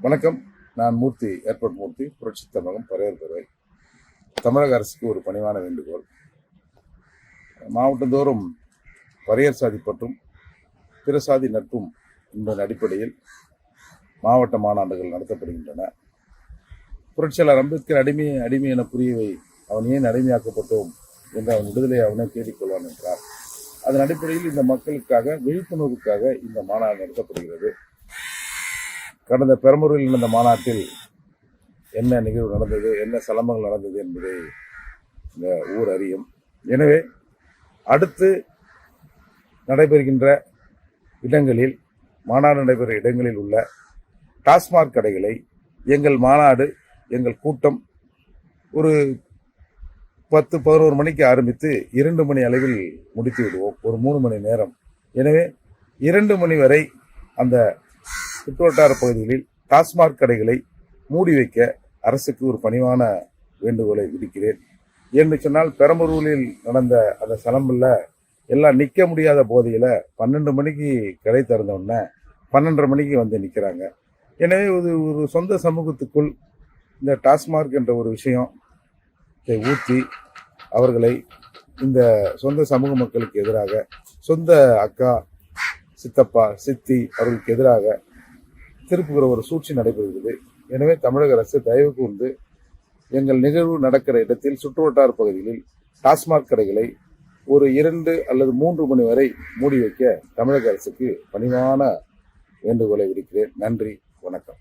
வணக்கம். நான் மூர்த்தி, ஏர்போர்ட் மூர்த்தி, புரட்சி தமிழகம், பரையர் துறை. தமிழக அரசுக்கு ஒரு பணிவான வேண்டுகோள். மாவட்டந்தோறும் பரையர் சாதி பற்றும் பிற சாதி நட்பும் என்பதன் அடிப்படையில் மாவட்ட மாநாடுகள் நடத்தப்படுகின்றன. புரட்சியாளர் அம்பேத்கர் அடிமை என புரியவை, அவன் ஏன் அடிமையாக்கப்பட்டோம் என்று அவன் விடுதலை அவனை தேடிக்கொள்வான் என்றார். அதன் அடிப்படையில் இந்த மக்களுக்காக, விழிப்புணர்வுக்காக இந்த மாநாடு நடத்தப்படுகிறது. கடந்த பெரம்பூரில் நடந்த மாநாட்டில் என்ன நிகழ்வு நடந்தது, என்ன சலம்பங்கள் நடந்தது என்பதை இந்த ஊர் அறியும். எனவே அடுத்து நடைபெறுகின்ற இடங்களில், மாநாடு நடைபெறுகிற இடங்களில் உள்ள டாஸ்மாக் கடைகளை எங்கள் மாநாடு, எங்கள் கூட்டம் ஒரு 10-11 மணிக்கு ஆரம்பித்து 2 மணி அளவில் முடித்து விடுவோம். ஒரு 3 மணி நேரம். எனவே 2 மணி வரை அந்த சுற்றுவட்டார பகுதிகளில் டாஸ்மாக் கடைகளை மூடி வைக்க அரசுக்கு ஒரு பணிவான வேண்டுகோளை விடுக்கிறேன். என்று சொன்னால், பெரம்பலூரில் நடந்த அந்த சலம்பில் எல்லாம் நிற்க முடியாத போதையில் 12 மணிக்கு கடை திறந்தோடனே 12:30 மணிக்கு வந்து நிற்கிறாங்க. எனவே ஒரு சொந்த சமூகத்துக்குள் இந்த டாஸ்மாக் என்ற ஒரு விஷயத்தை ஊற்றி அவர்களை இந்த சொந்த சமூக மக்களுக்கு எதிராக, சொந்த அக்கா, சித்தப்பா, சித்தி அவர்களுக்கு எதிராக திருப்புகிற ஒரு சூழ்ச்சி நடைபெறுகிறது. எனவே தமிழக அரசு தயவு கூர்ந்து எங்கள் நிகழ்வு நடக்கிற இடத்தில் சுற்றுவட்டார பகுதிகளில் டாஸ்மாக் கடைகளை ஒரு 2 அல்லது 3 மணி வரை மூடி வைக்க தமிழக அரசுக்கு பணிவான வேண்டுகோளை விடுக்கிறேன். நன்றி, வணக்கம்.